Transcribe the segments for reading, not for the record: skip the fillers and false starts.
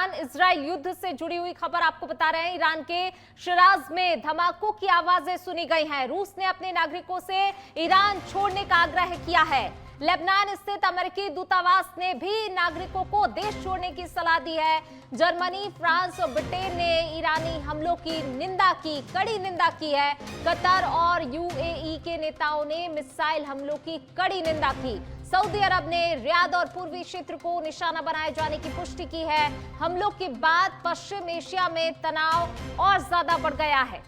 Iran Israel युद्ध से जुड़ी हुई खबर आपको बता रहे हैं। ईरान के शिराज में धमाकों की आवाजें सुनी गई हैं। रूस ने अपने नागरिकों से ईरान छोड़ने का आग्रह किया है। लेबनान स्थित अमेरिकी दूतावास ने भी नागरिकों को देश छोड़ने की सलाह दी है। जर्मनी, फ्रांस और ब्रिटेन ने ईरानी हमलों की निंदा की, कड़ी निंदा की है। कतर और यूएई के नेताओं ने मिसाइल हमलों की कड़ी निंदा की। सऊदी अरब ने रियाद और पूर्वी क्षेत्र को निशाना बनाए जाने की पुष्टि की है। हमलों के बाद पश्चिम एशिया में तनाव और ज्यादा बढ़ गया है।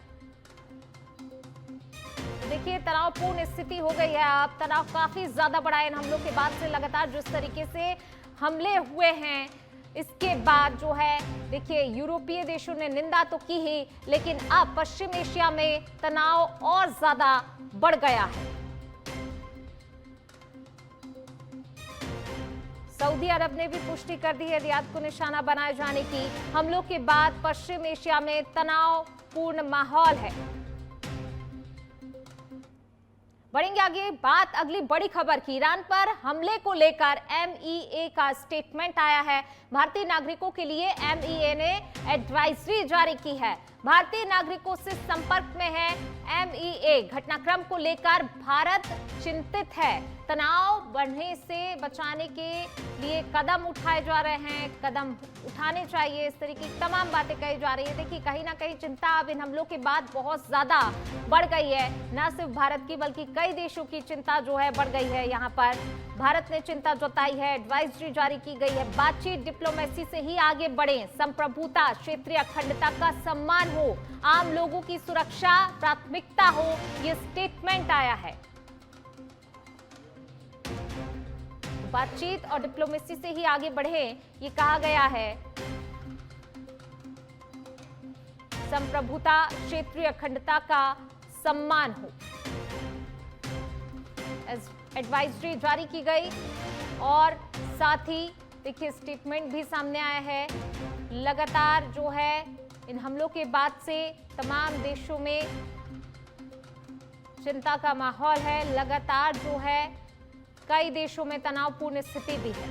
देखिए, तनावपूर्ण स्थिति हो गई है। अब तनाव काफी ज्यादा बढ़ा है इन हमलों के बाद से। लगातार जिस तरीके से हमले हुए हैं, इसके बाद जो है देखिए यूरोपीय देशों ने निंदा तो की ही, लेकिन अब पश्चिम एशिया में तनाव और ज्यादा बढ़ गया है। सऊदी अरब ने भी पुष्टि कर दी है रियाद को निशाना बनाए जाने की। हमलों के बाद पश्चिम एशिया में तनावपूर्ण माहौल है। बढ़ेंगे आगे बात अगली बड़ी खबर की। ईरान पर हमले को लेकर एमईए का स्टेटमेंट आया है। भारतीय नागरिकों के लिए एमईए ने एडवाइजरी जारी की है। भारतीय नागरिकों से संपर्क में है एमईए। घटनाक्रम को लेकर भारत चिंतित है। तनाव बढ़ने से बचाने के लिए कदम उठाए जा रहे हैं, कदम उठाने चाहिए, इस तरीके की तमाम बातें कही जा रही है। देखिए, कहीं ना कहीं चिंता अब इन हमलों के बाद बहुत ज्यादा बढ़ गई है। न सिर्फ भारत की बल्कि कई देशों की चिंता जो है बढ़ गई है। यहाँ पर भारत ने चिंता जताई है, एडवाइजरी जारी की गई है। बातचीत, डिप्लोमेसी से ही आगे बढ़े। संप्रभुता, क्षेत्रीय अखंडता का सम्मान हो, आम लोगों की सुरक्षा प्राथमिकता हो, ये स्टेटमेंट आया है। बातचीत और डिप्लोमेसी से ही आगे बढ़े, ये कहा गया है। संप्रभुता, क्षेत्रीय अखंडता का सम्मान हो, एडवाइजरी जारी की गई। और साथ ही देखिए स्टेटमेंट भी सामने आया है। लगातार जो है इन हमलों के बाद से तमाम देशों में चिंता का माहौल है। लगातार जो है कई देशों में तनावपूर्ण स्थिति भी है।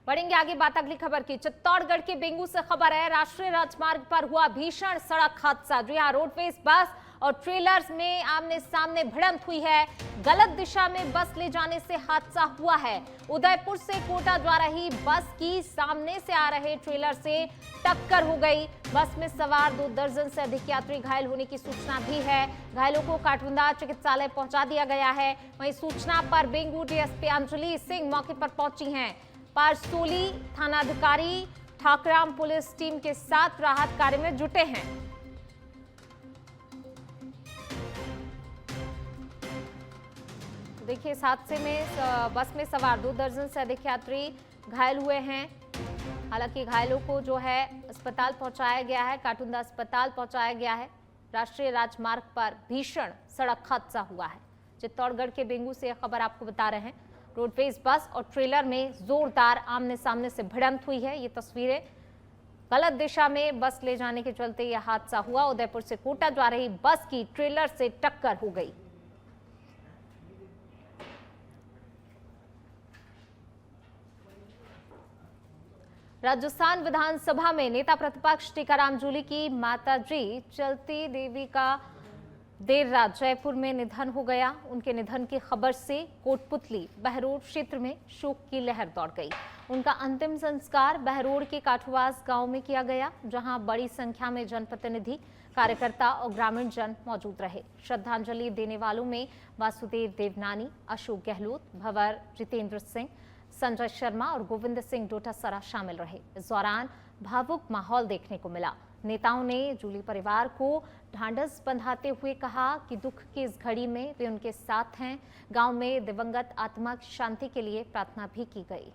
बढ़ेंगे आगे बात अगली खबर की। चित्तौड़गढ़ के बेंगू से खबर है। राष्ट्रीय राजमार्ग पर हुआ भीषण सड़क हादसा। जी हां, रोडवेज बस और ट्रेलर्स में आमने सामने भिड़ंत हुई है। गलत दिशा में बस ले जाने से हादसा हुआ है। उदयपुर से कोटा जा रही बस की सामने से आ रहे ट्रेलर से टक्कर हो गई। बस में सवार 2 दर्जन से अधिक यात्री घायल होने की सूचना भी है। घायलों को काठगुंडा चिकित्सालय पहुंचा दिया गया है। वहीं सूचना पर बेंगू डीएसपी अंजलि सिंह मौके पर पहुंची हैं। पारसोली थानाधिकारी ठाकराम पुलिस टीम के साथ राहत कार्य में जुटे हैं। देखिए, इस हादसे में बस में सवार 2 दर्जन से अधिक यात्री घायल हुए हैं। हालांकि घायलों को जो है अस्पताल पहुंचाया गया है, काठगुंडा अस्पताल पहुंचाया गया है। राष्ट्रीय राजमार्ग पर भीषण सड़क हादसा हुआ है। चित्तौड़गढ़ के बेंगू से यह खबर आपको बता रहे हैं। रोडवेज बस और ट्रेलर में जोरदार आमने सामने से भिड़ंत हुई है। ये तस्वीरें, गलत दिशा में बस ले जाने के चलते यह हादसा हुआ। उदयपुर से कोटा जा रही बस की ट्रेलर से टक्कर हो गई। राजस्थान विधानसभा में नेता प्रतिपक्ष टीकाराम जूली की माताजी चलती देवी का देर रात जयपुर में निधन हो गया। उनके निधन की खबर से कोटपुतली बहरोड़ क्षेत्र में शोक की लहर दौड़ गई। उनका अंतिम संस्कार बहरोड़ के काठवास गांव में किया गया, जहां बड़ी संख्या में जनप्रतिनिधि, कार्यकर्ता और ग्रामीण जन मौजूद रहे। श्रद्धांजलि देने वालों में वासुदेव देवनानी, अशोक गहलोत, भंवर जितेंद्र सिंह, संजय शर्मा और गोविंद सिंह डोटासरा शामिल रहे। इस दौरान भावुक माहौल देखने को मिला। नेताओं ने जूली परिवार को ढांढस बंधाते हुए कहा कि दुख की इस घड़ी में वे उनके साथ हैं। गांव में दिवंगत आत्मा की शांति के लिए प्रार्थना भी की गई।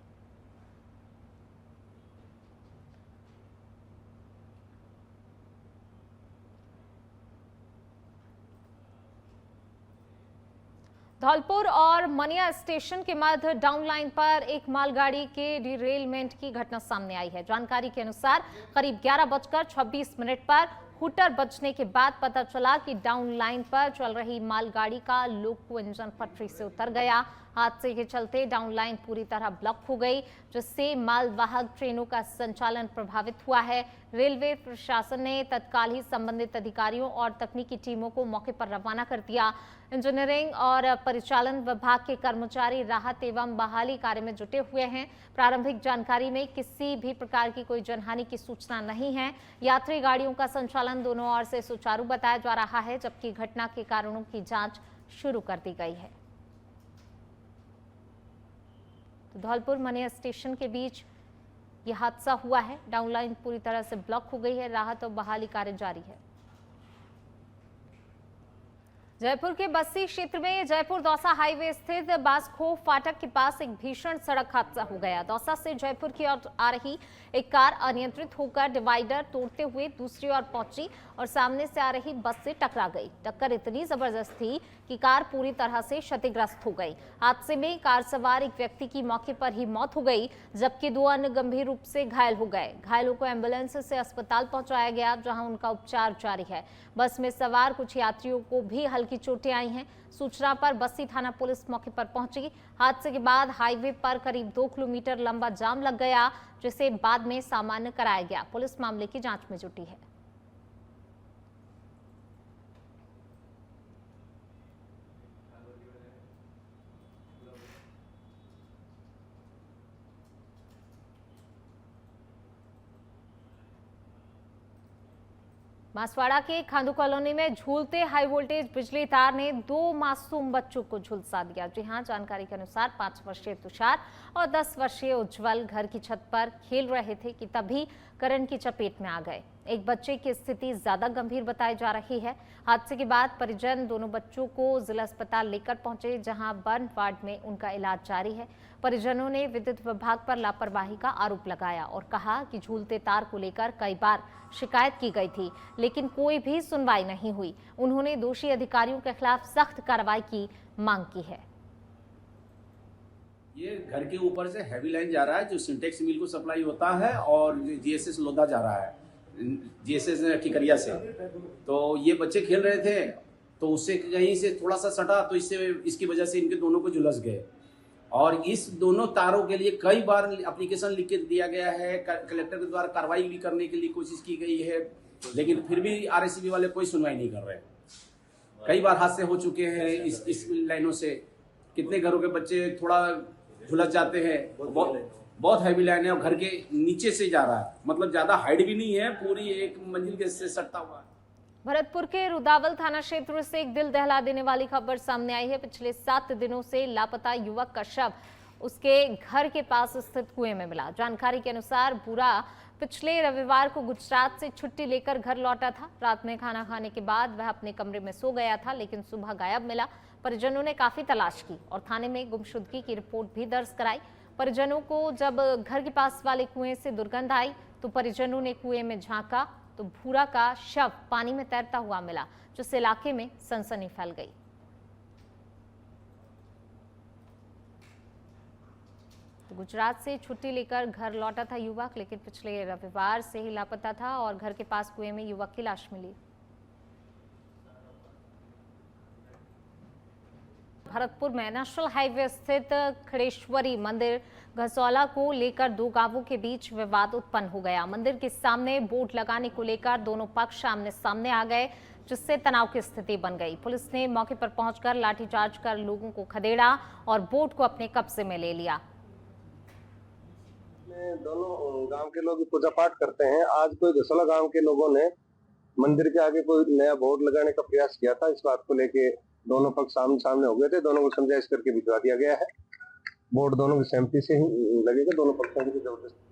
धौलपुर और मनिया स्टेशन के मध्य डाउन लाइन पर एक मालगाड़ी के डिरेलमेंट की घटना सामने आई है। जानकारी के अनुसार करीब 11:26 पर हूटर बजने के बाद पता चला कि डाउन लाइन पर चल रही मालगाड़ी का लोको इंजन पटरी से उतर गया। हादसे के चलते डाउन लाइन पूरी तरह ब्लॉक हो गई, जिससे मालवाहक ट्रेनों का संचालन प्रभावित हुआ है। रेलवे प्रशासन ने तत्काल ही संबंधित अधिकारियों और तकनीकी टीमों को मौके पर रवाना कर दिया। इंजीनियरिंग और परिचालन विभाग के कर्मचारी राहत एवं बहाली कार्य में जुटे हुए हैं। प्रारंभिक जानकारी में किसी भी प्रकार की कोई जनहानि की सूचना नहीं है। यात्री गाड़ियों का संचालन दोनों ओर से सुचारू बताया जा रहा है, जबकि घटना के कारणों की जांच शुरू कर दी गई है। धौलपुर मनिया स्टेशन के बीच यह हादसा हुआ है। डाउन लाइन पूरी तरह से ब्लॉक हो गई है। राहत और बहाली कार्य जारी है। जयपुर के बस्सी क्षेत्र में जयपुर दौसा हाईवे स्थित बासखोह फाटक के पास एक भीषण सड़क हादसा हो गया। दौसा से जयपुर की ओर आ रही एक कार अनियंत्रित होकर डिवाइडर तोड़ते हुए दूसरी ओर पहुंची और सामने से आ रही बस से टकरा गई। टक्कर इतनी जबरदस्त थी कि कार पूरी तरह से क्षतिग्रस्त हो गई। हादसे में कार सवार एक व्यक्ति की मौके पर ही मौत हो गई, जबकि 2 अन्य गंभीर रूप से घायल हो गए। घायलों को एम्बुलेंस से अस्पताल पहुंचाया गया, जहां उनका उपचार जारी है। बस में सवार कुछ यात्रियों को भी हल्की चोटें आई हैं। सूचना पर बस्सी थाना पुलिस मौके पर पहुंची। हादसे के बाद हाईवे पर करीब 2 किलोमीटर लंबा जाम लग गया, जिसे बाद में सामान्य कराया गया। पुलिस मामले की जांच में जुटी है। बांसवाड़ा के खांडू कॉलोनी में झूलते हाई वोल्टेज बिजली तार ने 2 मासूम बच्चों को झुलसा दिया। जी हां, जानकारी के अनुसार 5 वर्षीय तुषार और 10 वर्षीय उज्जवल घर की छत पर खेल रहे थे कि तभी करंट की चपेट में आ गए। एक बच्चे की स्थिति ज्यादा गंभीर बताई जा रही है। हादसे के बाद परिजन दोनों बच्चों को जिला अस्पताल लेकर पहुंचे, जहां बर्न वार्ड में उनका इलाज जारी है। परिजनों ने विद्युत विभाग पर लापरवाही का आरोप लगाया और कहा कि झूलते तार को लेकर कई बार शिकायत की गई थी, लेकिन कोई भी सुनवाई नहीं हुई। उन्होंने दोषी अधिकारियों के खिलाफ सख्त कार्रवाई की मांग की है। ये घर के ऊपर से हैवी लाइन जा रहा है, जो सिंटेक्स मिल को सप्लाई होता है, और जीएसएस लोधा जा रहा है, जीएसएस ठिकरिया से। तो ये बच्चे खेल रहे थे, तो उससे कहीं से थोड़ा सा सटा, तो इसकी वजह से इनके दोनों को झुलस गए। और इस दोनों तारों के लिए कई बार एप्लीकेशन लिख के दिया गया है। कलेक्टर के द्वारा कार्रवाई भी करने के लिए कोशिश की गई है, लेकिन फिर भी आरएसीबी वाले कोई सुनवाई नहीं कर रहे। कई बार हादसे हो चुके हैं इस लाइनों से। कितने घरों के बच्चे थोड़ा झुलस जाते हैं। बहुत हैवी लाइन है और घर के नीचे से जा रहा है, मतलब ज्यादा हाइट भी नहीं है, पूरी एक मंजिल के से सटता हुआ है। भरतपुर के रुदावल थाना क्षेत्र से एक दिल दहला देने वाली खबर सामने आई है। पिछले 7 दिनों से लापता युवक का शव उसके घर के पास स्थित कुएं में मिला। जानकारी के अनुसार बुरा पिछले रविवार को गुजरात से छुट्टी लेकर घर लौटा था। रात में खाना खाने के बाद वह अपने कमरे में सो गया था, लेकिन सुबह गायब मिला। परिजनों ने काफी तलाश की और थाने में गुमशुदगी की रिपोर्ट भी दर्ज कराई। परिजनों को जब घर के पास वाले कुएं से दुर्गंध आई तो परिजनों ने कुएं में झांका तो भूरा का शव पानी में तैरता हुआ मिला, जिससे इलाके में सनसनी फैल गई। तो गुजरात से छुट्टी लेकर घर लौटा था युवक, लेकिन पिछले रविवार से ही लापता था और घर के पास कुएं में युवक की लाश मिली। भरतपुर में नेशनल हाईवे स्थित खड़ेश्वरी मंदिर घसौला को लेकर 2 गांवों के बीच विवाद उत्पन्न हो गया। मंदिर के सामने बोर्ड लगाने को लेकर दोनों पक्ष आमने सामने आ गए, जिससे तनाव की स्थिति बन गई। पुलिस ने मौके पर पहुंचकर लाठीचार्ज कर लोगों को खदेड़ा और बोर्ड को अपने कब्जे में ले लिया। दोनों गांव के लोग पूजा पाठ करते हैं। आज कोई घसौला गांव के लोगों ने मंदिर के आगे कोई नया बोर्ड लगाने का प्रयास किया था। इस बात को लेके दोनों पक्ष आमने सामने हो गए थे। दोनों को समझाइश करके भिजवा दिया गया है। बोर्ड दोनों की सहमति से ही लगेगा। दोनों पक्षों की जबरदस्ती।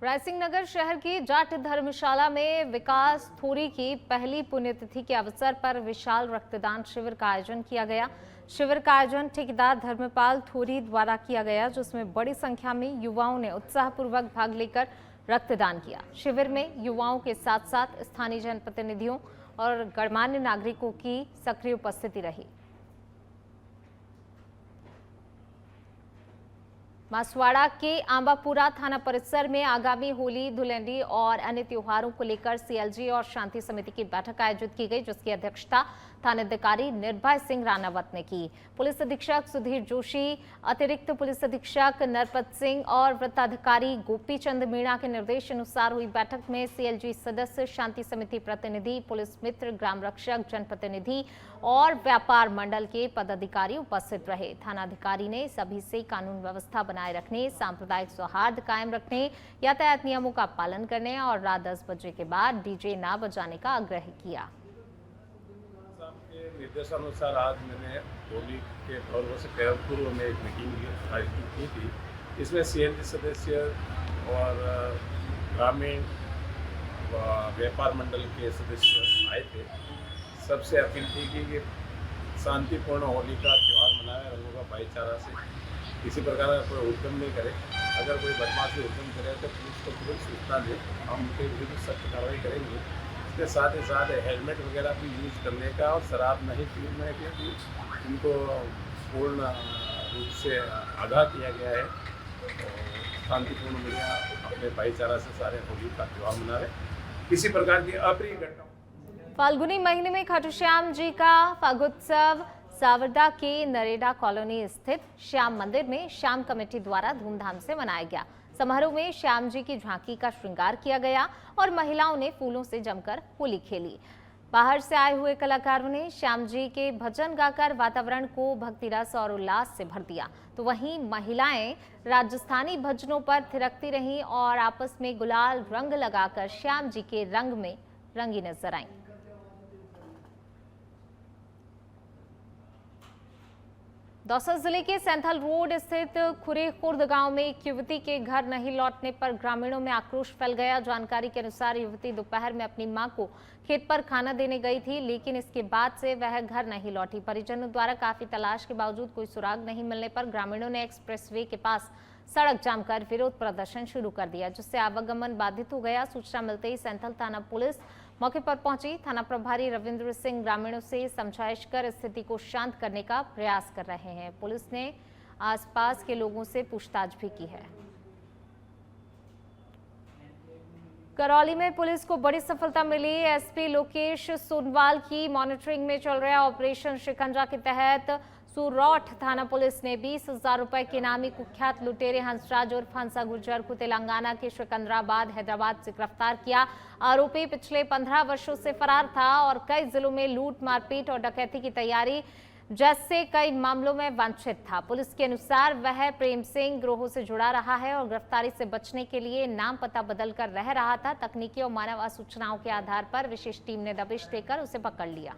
रायसिंह नगर शहर की जाट धर्मशाला में विकास थोरी की पहली पुण्यतिथि के अवसर पर विशाल रक्तदान शिविर का आयोजन किया गया। शिविर का आयोजन ठेकेदार धर्मपाल थोरी द्वारा किया गया, जिसमें बड़ी संख्या में युवाओं ने उत्साहपूर्वक भाग लेकर रक्तदान किया। शिविर में युवाओं के साथ साथ स्थानीय जनप्रतिनिधियों और गणमान्य नागरिकों की सक्रिय उपस्थिति रही। बांसवाड़ा के आंबापुरा थाना परिसर में आगामी होली, धुलेंडी और अन्य त्योहारों को लेकर सीएलजी और शांति समिति की बैठक आयोजित की गई, जिसकी अध्यक्षता थानाधिकारी निर्भय सिंह रानावत ने की। पुलिस अधीक्षक सुधीर जोशी, अतिरिक्त पुलिस अधीक्षक नरपत सिंह और वृत्ताधिकारी गोपी चंद मीणा के निर्देश अनुसार हुई बैठक में सीएलजी सदस्य, शांति समिति प्रतिनिधि, पुलिस मित्र, ग्राम रक्षक, जनप्रतिनिधि और व्यापार मंडल के पदाधिकारी उपस्थित रहे। थानाधिकारी ने सभी से कानून व्यवस्था बनाए रखने, सांप्रदायिक सौहार्द कायम रखने, यातायात नियमों का पालन करने और रात 10 बजे के बाद डीजे ना बजाने का आग्रह किया। निर्देशानुसार आज मैंने होली के पर्व से पूर्व में एक मीटिंग आयोजित की थी। इसमें सीएलजी सदस्य और ग्रामीण व्यापार मंडल के सदस्य आए थे। सबसे अपील थी कि शांतिपूर्ण होली का त्यौहार मनाएं, रंगों का भाईचारा से, किसी प्रकार का कोई उद्यम नहीं करे। अगर कोई बदमाशी उद्यम करे तो पुलिस को तुरंत सूचना दे, हम उनके विरुद्ध सख्त कार्रवाई करेंगे। इसके साथ ही साथ हेलमेट वगैरह भी यूज करने का और शराब नहीं पीने के भी उनको पूर्ण रूप से आगाह किया गया है। शांतिपूर्ण मिलिया अपने भाईचारा से सारे होली का त्यौहार मना रहे, किसी प्रकार की अप्रिय घटना। फाल्गुनी महीने में खाटू श्याम जी का फागोत्सव सावरदा के नरेडा कॉलोनी स्थित श्याम मंदिर में श्याम कमेटी द्वारा धूमधाम से मनाया गया। समारोह में श्याम जी की झांकी का श्रृंगार किया गया और महिलाओं ने फूलों से जमकर होली खेली। बाहर से आए हुए कलाकारों ने श्याम जी के भजन गाकर वातावरण को भक्ति रस और उल्लास से भर दिया, तो वहीं महिलाएं राजस्थानी भजनों पर थिरकती रहीं और आपस में गुलाल रंग लगाकर श्याम जी के रंग में रंगी नजर आईं। दौसा जिले के सैंथल रोड स्थित खुरे खुर्द गांव में एक युवती के घर नहीं लौटने पर ग्रामीणों में आक्रोश फैल गया। जानकारी के अनुसार युवती दोपहर में अपनी मां को खेत पर खाना देने गई थी, लेकिन इसके बाद से वह घर नहीं लौटी। परिजनों द्वारा काफी तलाश के बावजूद कोई सुराग नहीं मिलने पर ग्रामीणों ने एक्सप्रेसवे के पास सड़क जाम कर विरोध प्रदर्शन शुरू कर दिया, जिससे आवागमन बाधित हो गया। सूचना मिलते ही सैंथल थाना पुलिस मौके पर पहुंची। थाना प्रभारी रविंद्र सिंह ग्रामीणों से समझाइश कर स्थिति को शांत करने का प्रयास कर रहे हैं। पुलिस ने आसपास के लोगों से पूछताछ भी की है। करौली में पुलिस को बड़ी सफलता मिली। एसपी लोकेश सोनवाल की मॉनिटरिंग में चल रहा ऑपरेशन शिकंजा के तहत सूरौठ थाना पुलिस ने 20,000 रुपए के इनामी कुख्यात लुटेरे हंसराज उर्फ हंसा गुर्जर को तेलंगाना के सिकंदराबाद, हैदराबाद से गिरफ्तार किया। आरोपी पिछले 15 वर्षों से फरार था और कई जिलों में लूट, मारपीट और डकैती की तैयारी जैसे कई मामलों में वांछित था। पुलिस के अनुसार वह प्रेम सिंह गिरोह से जुड़ा रहा है और गिरफ्तारी से बचने के लिए नाम पता बदलकर रह रहा था। तकनीकी और मानव सूचनाओं के आधार पर विशेष टीम ने दबिश देकर उसे पकड़ लिया।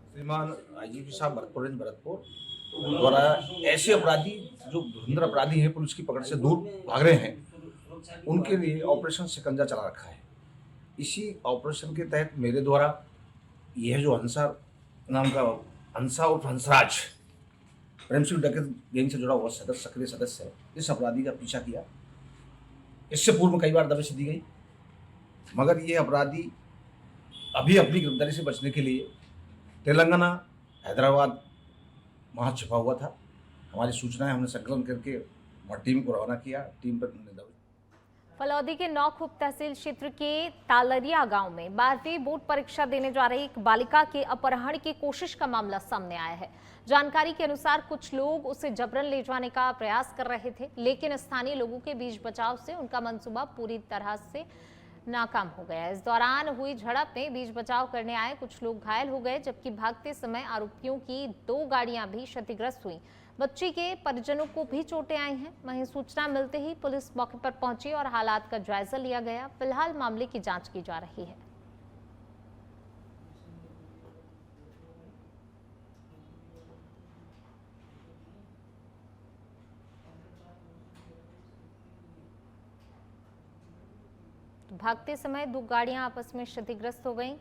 श्रीमान आईजीपी साहब भरतपुर द्वारा ऐसे अपराधी जो धुरंधर अपराधी हैं, पुलिस की पकड़ से दूर भाग रहे हैं, उनके लिए ऑपरेशन शिकंजा चला रखा है। इसी ऑपरेशन के तहत मेरे द्वारा यह जो हंसा नाम का हंसा और हंसराज प्रेम सिंह डकैत गैंग से जुड़ा हुआ सक्रिय सदस्य है, इस अपराधी का पीछा किया। इससे पूर्व में कई बार दबिश दी गई, मगर ये अपराधी अभी अपनी गिरफ्तारी से बचने के लिए तेलंगाना, हैदराबाद वहाँ छिपा हुआ था। हमारी सूचनाएं हमने संकलन करके टीम को रवाना किया। टीम पर फलौदी के नौख उप तहसील क्षेत्र के तालरिया गांव में 12वीं बोर्ड परीक्षा देने जा रही एक बालिका के अपहरण की कोशिश का मामला सामने आया है। जानकारी के अनुसार कुछ लोग उसे जबरन ले जाने का प्रयास कर रहे थे, लेकिन स्थानीय लोगों के बीच बचाव से उनका मंसूबा पूरी तरह से नाकाम हो गया। इस दौरान हुई झड़प में बीच बचाव करने आए कुछ लोग घायल हो गए, जबकि भागते समय आरोपियों की 2 गाड़ियां भी क्षतिग्रस्त हुई। बच्ची के परिजनों को भी चोटें आई हैं। वहीं सूचना मिलते ही पुलिस मौके पर पहुंची और हालात का जायजा लिया गया। फिलहाल मामले की जांच की जा रही है। भागते समय 2 गाड़ियां आपस में क्षतिग्रस्त हो गईं।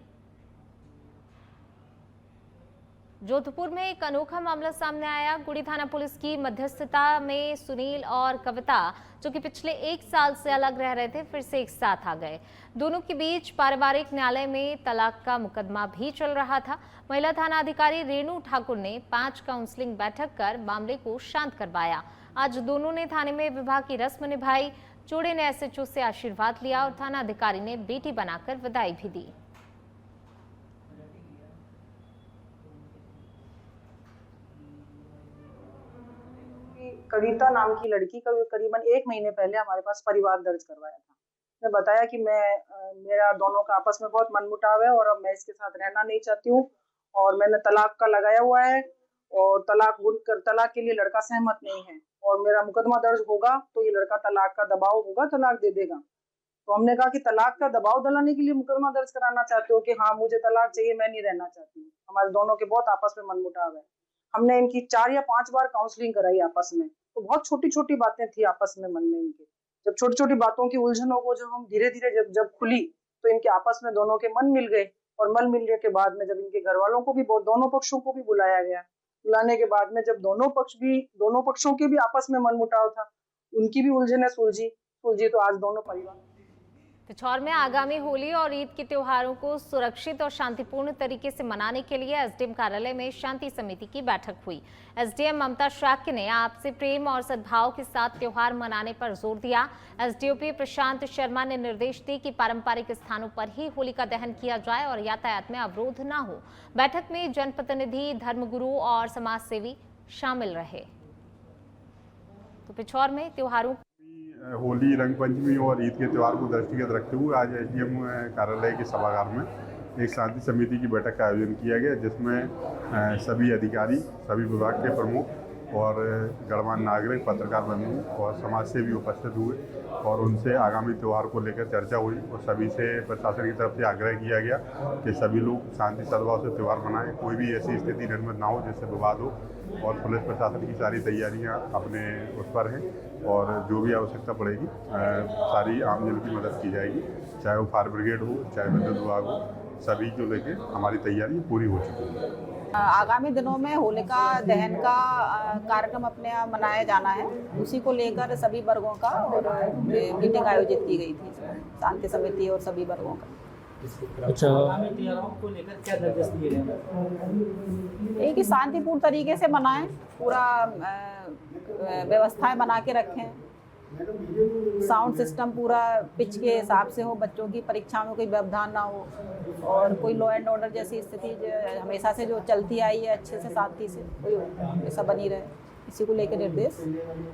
जोधपुर में एक अनोखा मामला सामने आया। गुड़ी थाना पुलिस की मध्यस्थता में सुनील और कविता, जो कि पिछले 1 साल से अलग रह रहे थे, फिर से एक साथ आ गए। दोनों के बीच पारिवारिक न्यायालय में तलाक का मुकदमा भी चल रहा था। महिला थाना अधिकारी रेणु ठाकुर ने 5 काउंसलिंग बैठक कर मामले को शांत करवाया। आज दोनों ने थाने में विवाह की रस्म निभाई। जोड़े ने एसएचओ से आशीर्वाद लिया और थाना अधिकारी ने बेटी बनाकर विदाई भी दी। कविता नाम की लड़की का करीबन 1 महीने पहले हमारे पास परिवार दर्ज करवाया था। मैं बताया कि मेरा दोनों का आपस में बहुत मनमुटाव है और अब मैं इसके साथ रहना नहीं चाहती हूँ और मैंने तलाक का लगाया हुआ है और तलाक के लिए लड़का सहमत नहीं है और मेरा मुकदमा दर्ज होगा तो ये लड़का तलाक का दबाव होगा, तलाक दे देगा। तो हमने कहा कि तलाक का दबाव दिलाने के लिए मुकदमा दर्ज कराना चाहते हो कि हाँ मुझे तलाक चाहिए, मैं नहीं रहना चाहती हूँ। हमारे दोनों के बहुत आपस में मनमुटाव है। हमने इनकी 4 या 5 बार काउंसलिंग कराई आपस में, तो बहुत छोटी छोटी बातें थी आपस में मन में इनके। जब छोटी छोटी बातों की उलझनों को जब हम धीरे धीरे जब खुली तो इनके आपस में दोनों के मन मिल गए और मन मिलने के बाद में जब इनके घर वालों को भी दोनों पक्षों को भी बुलाया गया, बुलाने के बाद में जब दोनों पक्षों के भी आपस में मनमुटाव था, उनकी भी उलझनें सुलझी तो आज दोनों परिवार। पिछौर में आगामी होली और ईद के त्योहारों को सुरक्षित और शांतिपूर्ण तरीके से मनाने के लिए एसडीएम कार्यालय में शांति समिति की बैठक हुई। एसडीएम ममता शाक्य ने आपसी प्रेम और सद्भाव के साथ त्योहार मनाने पर जोर दिया। एसडीओपी प्रशांत शर्मा ने निर्देश दिए कि पारंपरिक स्थानों पर ही होलिका दहन किया जाए और यातायात में अवरोध न हो। बैठक में जनप्रतिनिधि, धर्मगुरु और समाज सेवी शामिल रहे। तो पिछौर में त्योहारों होली, रंग पंचमी और ईद के त्यौहार को दृष्टिगत रखते हुए आज एसडीएम कार्यालय के सभागार में एक शांति समिति की बैठक का आयोजन किया गया, जिसमें सभी अधिकारी, सभी विभाग के प्रमुख और गणमान्य नागरिक, पत्रकार बंधु और समाज से भी उपस्थित हुए और उनसे आगामी त्यौहार को लेकर चर्चा हुई और सभी से प्रशासन की तरफ से आग्रह किया गया कि सभी लोग शांति सद्भाव से त्यौहार मनाएं, कोई भी ऐसी स्थिति निर्मित ना हो जिससे विवाद हो और पुलिस प्रशासन की सारी तैयारियां अपने उस पर हैं और जो भी आवश्यकता पड़ेगी सारी आमजन की मदद की जाएगी, चाहे वो फायर ब्रिगेड हो, चाहे विद्युत विभाग हो, सभी को लेके हमारी तैयारी पूरी हो चुकी है। आगामी दिनों में होलिका दहन का कार्यक्रम अपने यहाँ मनाया जाना है, उसी को लेकर सभी वर्गों का और मीटिंग आयोजित की गई थी शांति समिति और सभी वर्गों का। अच्छा, को लेकर क्या निर्देश दिए गए? एक ही शांतिपूर्ण तरीके से मनाएं, पूरा व्यवस्थाएं बना के रखें, साउंड सिस्टम पूरा पिच के हिसाब से हो, बच्चों की परीक्षा में कोई व्यवधान ना हो और कोई लॉ एंड ऑर्डर जैसी स्थिति हमेशा से जो चलती आई है अच्छे से शांति से कोई ऐसा बनी रहे, इसी को लेकर निर्देश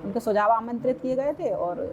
उनके सुझाव आमंत्रित किए गए थे और